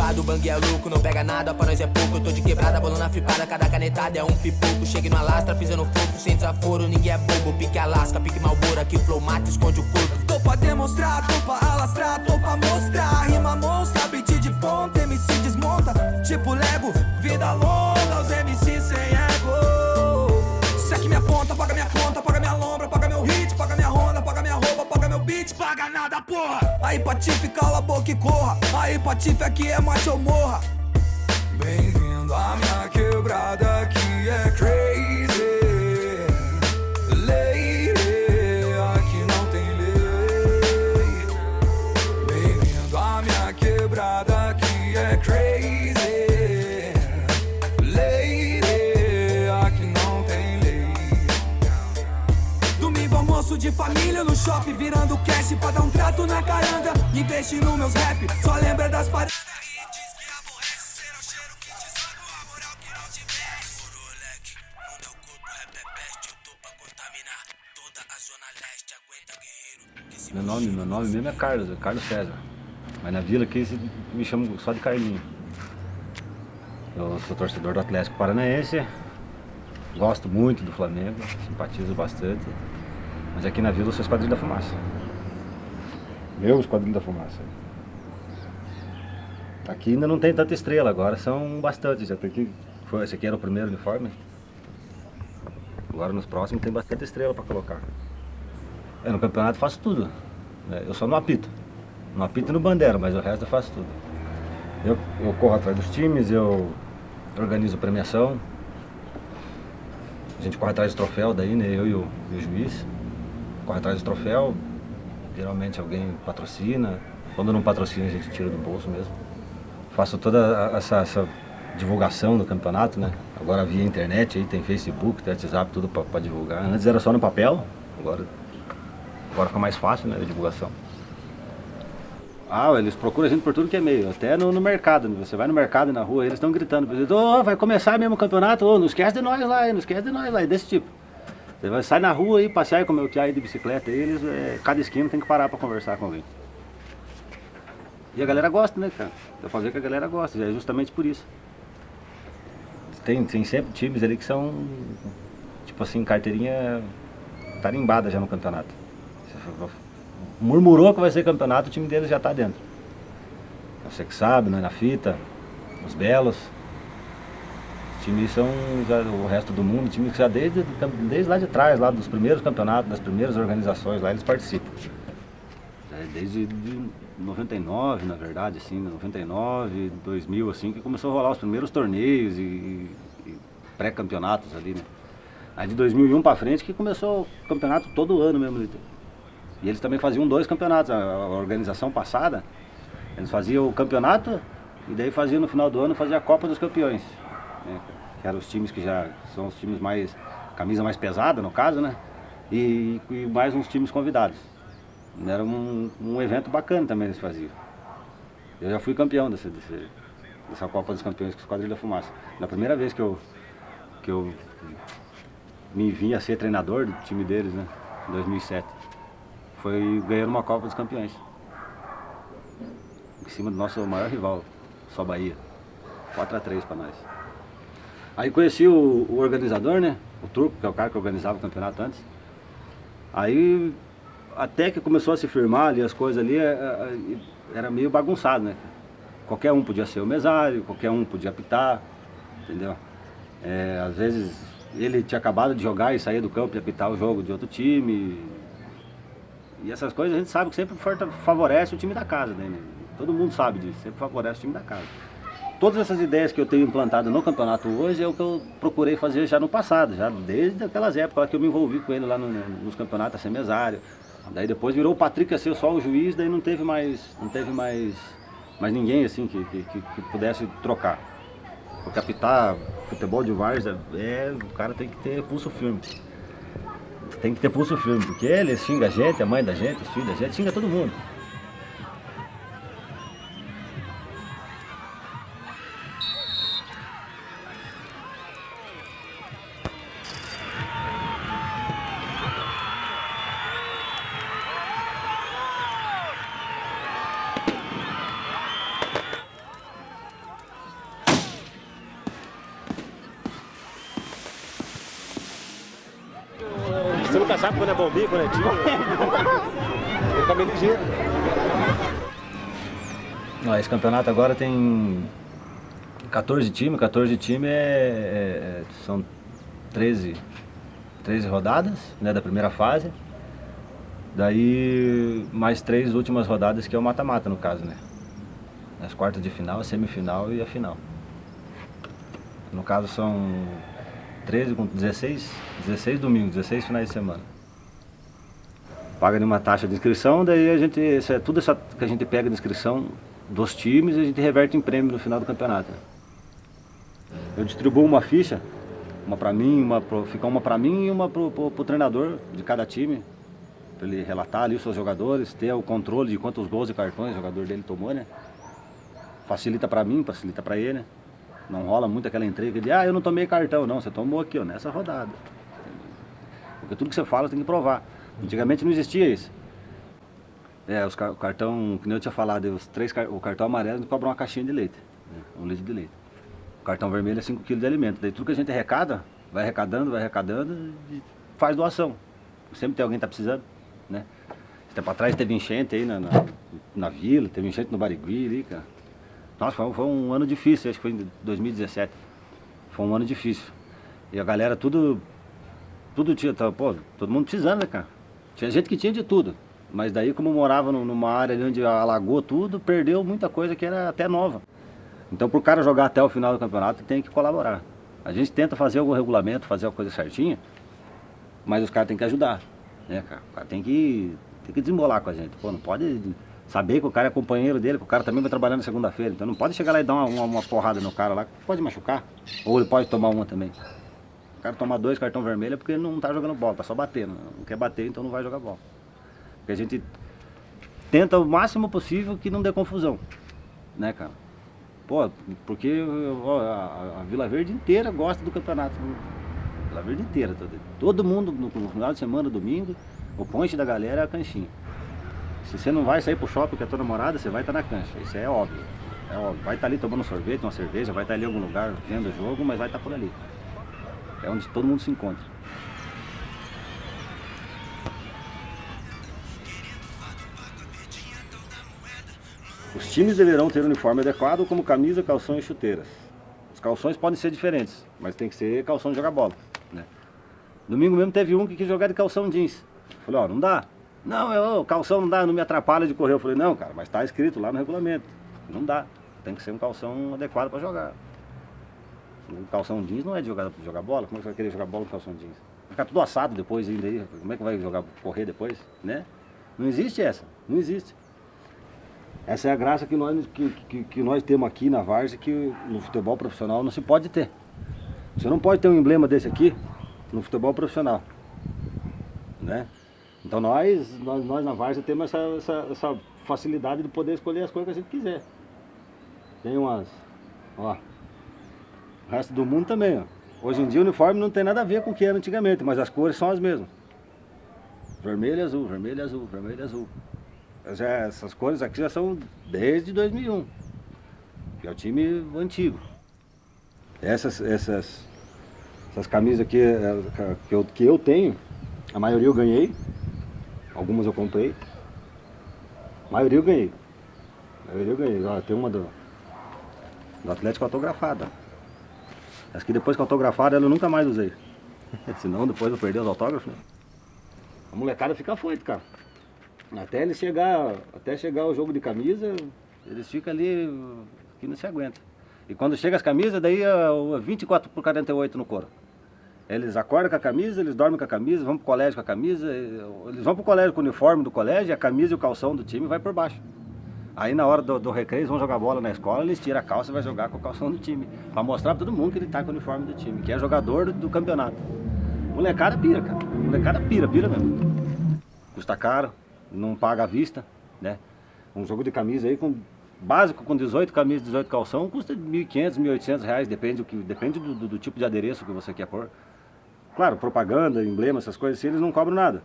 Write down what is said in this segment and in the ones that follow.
lado, o bang é louco, não pega nada, pra nós é pouco. Eu tô de quebrada, bolando na flipada, cada canetada é um pipoco. Cheguei no alastra, pisando fogo, sem desaforo, ninguém é bobo. Pique Alasca, pique Malboro, aqui o flow mata, esconde o corpo. Tô pra demonstrar, tô pra alastrar, tô pra mostrar. Rima monstra, beat de ponta, MC desmonta. Tipo Lego, vida longa, os MC sem ego. Segue minha ponta, paga minha conta, paga minha lombra, paga meu hit, paga minha ronda, paga minha roupa, paga meu beat, paga nada, porra. Aí Patife, cala a boca e corra. Aí Patife, aqui é mate ou morra. Bem-vindo à minha quebrada, aqui é crazy. Lady, aqui não tem lei. Bem-vindo à minha quebrada, aqui é crazy. Lady, aqui não tem lei. Domingo almoço de família no shopping, virando cash pra dar um trato na caranga. Investe no meus rap, só lembra das paradas. Meu nome mesmo é Carlos César. Mas na vila aqui me chamam só de Carlinho. Eu sou torcedor do Atlético Paranaense, gosto muito do Flamengo, simpatizo bastante. Mas aqui na vila eu sou Esquadrilha da Fumaça. Meu Esquadrilha da Fumaça. Aqui ainda não tem tanta estrela, agora são bastante. Já tem aqui, esse aqui era o primeiro uniforme. Agora nos próximos tem bastante estrela para colocar. No campeonato eu faço tudo. Eu só não apito. Não apito no bandeira, mas o resto eu faço tudo. Eu corro atrás dos times, eu organizo premiação. A gente corre atrás do troféu daí, né? Eu e o juiz. Corre atrás do troféu. Geralmente alguém patrocina. Quando não patrocina, a gente tira do bolso mesmo. Faço toda essa divulgação do campeonato, né? Agora via internet, aí tem Facebook, tem WhatsApp, tudo para divulgar. Antes era só no papel, agora fica mais fácil, né, a divulgação. Eles procuram a gente por tudo que é meio, até no mercado, né? Você vai no mercado e na rua, eles estão gritando, vai começar mesmo o campeonato, não esquece de nós lá, não esquece de nós lá, desse tipo. Você vai sair na rua e passear e comer o que há de bicicleta, eles, cada esquina tem que parar para conversar com alguém. E a galera gosta, né, cara? Dá pra ver que a galera gosta, é justamente por isso. Tem sempre times ali que são, tipo assim, carteirinha tarimbada já no campeonato. Murmurou que vai ser campeonato, o time deles já tá dentro. Você que sabe, não é na fita, os belos. Os times são já, o resto do mundo, times que já desde lá de trás, lá dos primeiros campeonatos, das primeiras organizações, lá eles participam. Desde 99, na verdade, assim, 99, 2000, assim, que começou a rolar os primeiros torneios e pré-campeonatos ali, né? Aí de 2001 pra frente que começou o campeonato todo ano mesmo. E eles também faziam 2 campeonatos, a organização passada, eles faziam o campeonato e daí faziam no final do ano, fazia a Copa dos Campeões, né? Que eram os times que já são os times mais, camisa mais pesada no caso, né? E mais uns times convidados. Era um evento bacana também eles faziam. Eu já fui campeão dessa Copa dos Campeões com o Esquadrilha da Fumaça. Na primeira vez que eu me vim a ser treinador do time deles, né, em 2007, foi ganhando uma Copa dos Campeões. Em cima do nosso maior rival, só Bahia. 4-3 para nós. Aí conheci o organizador, né, o Turco, que é o cara que organizava o campeonato antes. Aí até que começou a se firmar ali as coisas ali, era meio bagunçado, né? Qualquer um podia ser o mesário, qualquer um podia apitar, entendeu? Às vezes ele tinha acabado de jogar e saía do campo e apitar o jogo de outro time. E essas coisas a gente sabe que sempre favorece o time da casa, né? Todo mundo sabe disso, sempre favorece o time da casa. Todas essas ideias que eu tenho implantado no campeonato hoje é o que eu procurei fazer já no passado, já desde aquelas épocas lá que eu me envolvi com ele lá nos campeonatos a ser mesário. Daí depois virou o Patrick a ser só o juiz, daí não teve mais ninguém assim que pudesse trocar. Porque apitar futebol de várzea, o cara tem que ter pulso firme. Tem que ter pulso firme, porque ele xinga a gente, a mãe da gente, os filhos da gente, xinga todo mundo. Você nunca sabe quando é bombinha, quando é tiro. Ele fica meio ligeiro. Esse campeonato agora tem 14 times. 14 times são 13 rodadas, né, da primeira fase. Daí mais 3 últimas rodadas, que é o mata-mata no caso, né? As quartas de final, a semifinal e a final. No caso são 13 com 16 domingos, 16 finais de semana. Paga uma taxa de inscrição, daí a gente, tudo isso que a gente pega de inscrição dos times, a gente reverte em prêmio no final do campeonato. Eu distribuo uma ficha, uma pra mim, fica uma pra mim e uma pro treinador de cada time, para ele relatar ali os seus jogadores, ter o controle de quantos gols e cartões o jogador dele tomou, né? Facilita pra mim, facilita pra ele, né? Não rola muito aquela entrega de, eu não tomei cartão. Não, você tomou aqui, ó, nessa rodada. Porque tudo que você fala tem que provar. Antigamente não existia isso. O cartão, que nem eu tinha falado, o cartão amarelo cobra uma caixinha de leite, né? 1 litro de leite. O cartão vermelho é 5 kg de alimento. Daí tudo que a gente arrecada, vai arrecadando e faz doação. Sempre tem alguém que tá precisando, né? Esse tempo atrás teve enchente aí na vila, teve enchente no Barigui ali, cara. Nossa, foi um ano difícil, acho que foi em 2017. Foi um ano difícil. E a galera tudo tinha, todo mundo precisando, né, cara? Tinha gente que tinha de tudo. Mas daí, como morava numa área ali onde alagou tudo, perdeu muita coisa que era até nova. Então, pro cara jogar até o final do campeonato, tem que colaborar. A gente tenta fazer algum regulamento, fazer a coisa certinha, mas os caras têm que ajudar, né, cara? O cara tem que desembolar com a gente. Pô, não pode saber que o cara é companheiro dele, que o cara também vai trabalhar na segunda-feira. Então não pode chegar lá e dar uma porrada no cara lá, que pode machucar. Ou ele pode tomar uma também. O cara tomar 2 cartão vermelho é porque ele não tá jogando bola, tá só batendo. Não quer bater, então não vai jogar bola. Porque a gente tenta o máximo possível que não dê confusão, né, cara? Pô, porque a Vila Verde inteira gosta do campeonato. Vila Verde inteira. Todo mundo no final de semana, domingo, o ponte da galera é a canchinha. Se você não vai sair pro shopping com a tua namorada, você vai estar na cancha. Isso é óbvio. É óbvio. Vai estar ali tomando um sorvete, uma cerveja, vai estar ali em algum lugar vendo o jogo, mas vai estar por ali. É onde todo mundo se encontra. Os times deverão ter uniforme adequado, como camisa, calção e chuteiras. Os calções podem ser diferentes, mas tem que ser calção de jogar bola, né? Domingo mesmo teve um que quis jogar de calção jeans. Falei, não dá. Não, calção não dá, não me atrapalha de correr. Eu falei, não, cara, mas tá escrito lá no regulamento. Não dá, tem que ser um calção adequado para jogar. O calção jeans não é de jogar bola. Como é que você vai querer jogar bola com calção jeans? Vai ficar tudo assado depois ainda aí. Como é que vai correr depois, né? Não existe essa, não existe. Essa é a graça que nós temos aqui na várzea, que no futebol profissional não se pode ter. Você não pode ter um emblema desse aqui no futebol profissional, né? Então nós na várzea temos essa facilidade de poder escolher as coisas que a gente quiser. Tem umas, o resto do mundo também, Hoje em dia o uniforme não tem nada a ver com o que era antigamente, mas as cores são as mesmas. Vermelho e azul, vermelho e azul, vermelho e azul. Essas cores aqui já são desde 2001, que é o time antigo. Essas camisas aqui que eu tenho, a maioria eu ganhei, algumas eu comprei, a maioria eu ganhei. Tem uma do Atlético autografada. Essa aqui depois que autografada eu nunca mais usei. Senão depois eu perder os autógrafos, né? A molecada fica afoito, cara. Até chegar o jogo de camisa, eles ficam ali que não se aguenta. E quando chega as camisas, daí é 24/48 no couro. Eles acordam com a camisa, eles dormem com a camisa, vão pro colégio com a camisa, eles vão pro colégio com o uniforme do colégio, e a camisa e o calção do time vai por baixo. Aí na hora do recreio, eles vão jogar bola na escola, eles tiram a calça e vai jogar com o calção do time. Pra mostrar pra todo mundo que ele tá com o uniforme do time, que é jogador do campeonato. Molecada pira, cara. Molecada pira mesmo. Custa caro, não paga à vista, né? Um jogo de camisa aí, básico com 18 camisas, 18 calção, custa R$1.500, R$1.800, depende do tipo de adereço que você quer pôr. Claro, propaganda, emblema, essas coisas assim, eles não cobram nada,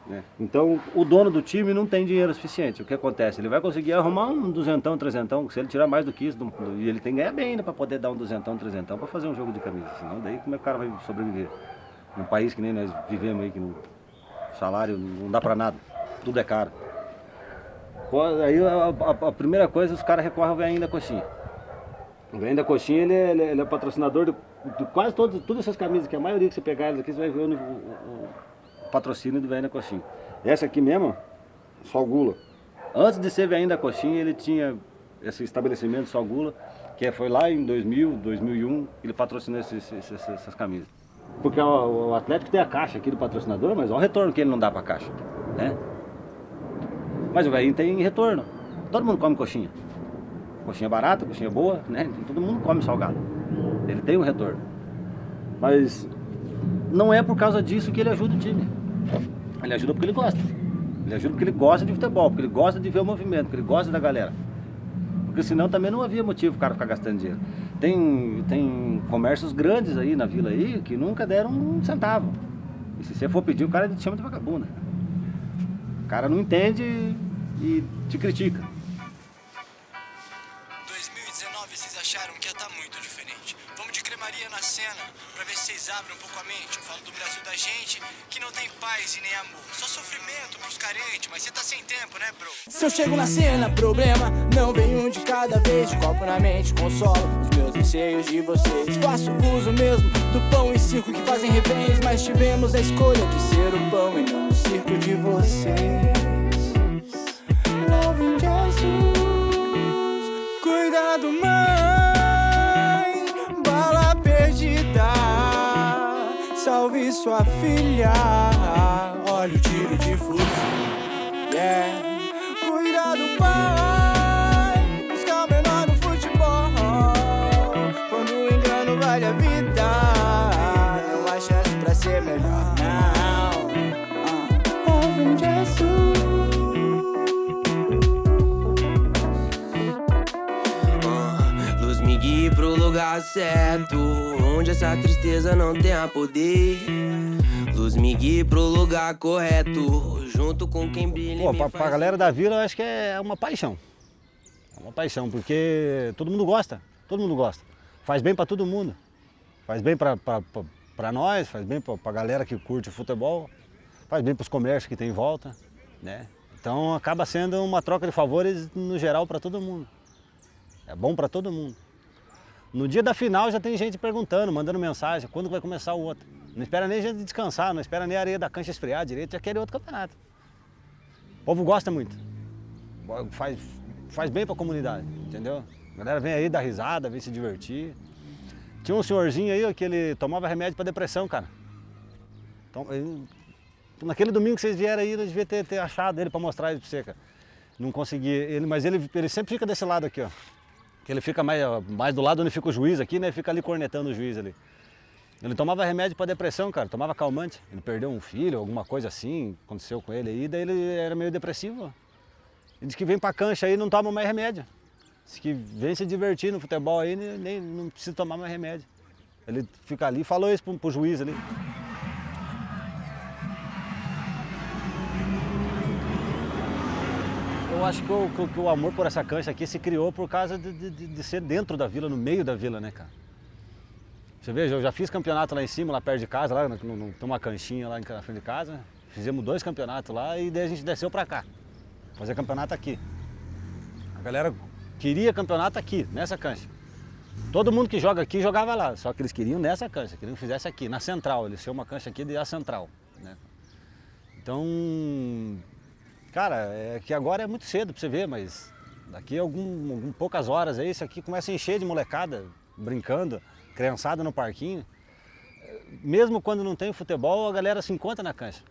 né? Então, o dono do time não tem dinheiro suficiente. O que acontece? Ele vai conseguir arrumar um 200, 300, se ele tirar mais do que isso, e ele tem que ganhar bem ainda para poder dar um 200, 300 para fazer um jogo de camisa. Senão, daí como é que o cara vai sobreviver? Num país que nem nós vivemos aí, que salário não dá pra nada, tudo é caro. Aí a primeira coisa, os caras recorrem ao Veinho da Coxinha. O Veinho da Coxinha, ele é patrocinador de quase todas essas camisas, que a maioria que você pegar elas aqui, você vai ver o patrocínio do Veinho da Coxinha. Essa aqui mesmo, Só Gula. Antes de ser Veinho da Coxinha, ele tinha esse estabelecimento Só Gula, que foi lá em 2000, 2001, ele patrocinou essas camisas. Porque o Atlético tem a caixa aqui do patrocinador, mas olha o retorno que ele não dá pra caixa, né? Mas o Veinho tem retorno. Todo mundo come coxinha. Coxinha barata, coxinha boa, né? Todo mundo come salgado. Ele tem um retorno. Mas não é por causa disso que ele ajuda o time. Ele ajuda porque ele gosta. Ele ajuda porque ele gosta de futebol, porque ele gosta de ver o movimento, porque ele gosta da galera. Porque senão também não havia motivo o cara ficar gastando dinheiro. Tem comércios grandes aí na vila aí que nunca deram um centavo. E se você for pedir, o cara te chama de vagabunda. O cara não entende e te critica. 2019 vocês acharam que ia estar muito diferente. Vamos de cremaria na cena, pra ver se vocês abrem um pouco a mente. Eu falo do Brasil da gente, que não tem paz e nem amor. Só sofrimento pros carentes, mas você tá sem tempo, né, bro? Se eu chego na cena, problema não vem um de cada vez. De copo na mente, consolo os meus anseios de vocês. Faço uso mesmo do pão e circo que fazem reféns, mas tivemos a escolha de ser o pão e não o circo de vocês. Love in Jesus. Cuidado, mãe, bala perdida. Salve sua filha, olha o tiro de fuzil. Yeah. Cuidado, pai, buscar o menor no futebol. Quando o engano vale a vida, não há chance pra ser melhor, não. Em Jesus. Luz me guie pro lugar certo, onde essa tristeza não tenha poder. Luz me guie pro lugar correto, junto com quem brilha. Pô, pra galera da vila, eu acho que é uma paixão. É uma paixão, porque todo mundo gosta. Todo mundo gosta. Faz bem pra todo mundo. Faz bem pra nós, faz bem pra galera que curte futebol. Faz bem pros comércios que tem em volta, né? Então acaba sendo uma troca de favores no geral pra todo mundo. É bom pra todo mundo. No dia da final já tem gente perguntando, mandando mensagem, quando vai começar o outro. Não espera nem a gente descansar, não espera nem a areia da cancha esfriar direito, já quer outro campeonato. O povo gosta muito. Faz bem pra comunidade, entendeu? A galera vem aí dar risada, vem se divertir. Tinha um senhorzinho aí ó, que ele tomava remédio pra depressão, cara. Então, naquele domingo que vocês vieram aí, eu devia ter achado ele pra mostrar ele pra você, cara. Não consegui, mas ele sempre fica desse lado aqui, ó. Que ele fica mais do lado onde fica o juiz aqui, né? Fica ali cornetando o juiz ali. Ele tomava remédio para depressão, cara, tomava calmante. Ele perdeu um filho, alguma coisa assim, aconteceu com ele aí, daí ele era meio depressivo. Ele diz que vem pra cancha aí e não toma mais remédio. Diz que vem se divertir no futebol aí, nem não precisa tomar mais remédio. Ele fica ali e falou isso pro juiz ali. Eu acho que o amor por essa cancha aqui se criou por causa de ser dentro da vila, no meio da vila, né, cara? Você veja, eu já fiz campeonato lá em cima, lá perto de casa, lá tem uma canchinha lá na frente de casa. Fizemos 2 campeonatos lá e daí a gente desceu pra cá, fazer campeonato aqui. A galera queria campeonato aqui, nessa cancha. Todo mundo que joga aqui jogava lá, só que eles queriam nessa cancha, queriam que fizesse aqui, na central. Eles tinham uma cancha aqui de a central, né? Então, cara, é que agora é muito cedo pra você ver, mas daqui a poucas horas aí, isso aqui começa a encher de molecada, brincando, criançada no parquinho. Mesmo quando não tem futebol, a galera se encontra na cancha,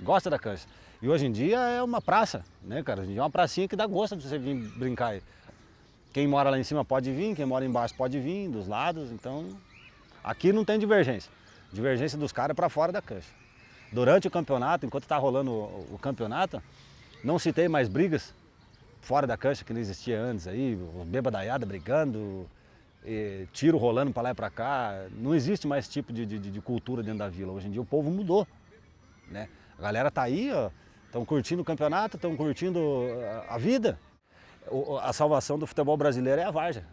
gosta da cancha. E hoje em dia é uma praça, né, cara? Hoje em dia é uma pracinha que dá gosto de você vir brincar aí. Quem mora lá em cima pode vir, quem mora embaixo pode vir, dos lados, então aqui não tem divergência. Divergência dos caras é pra fora da cancha. Durante o campeonato, enquanto tá rolando o campeonato, não se tem mais brigas fora da cancha que não existia antes aí, bebadaiada brigando, tiro rolando para lá e para cá. Não existe mais esse tipo de cultura dentro da vila. Hoje em dia o povo mudou, né? A galera tá aí, ó, estão curtindo o campeonato, estão curtindo a vida. A salvação do futebol brasileiro é a várzea.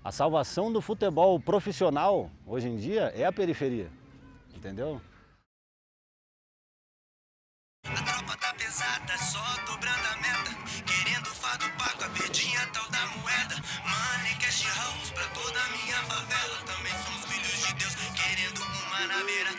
A salvação do futebol profissional hoje em dia é a periferia, entendeu? A tropa tá pesada, só dobrando a meta. Querendo fado pago, a verdinha tal da moeda. Money, cash house pra toda a minha favela. Também somos filhos de Deus, querendo uma na beira.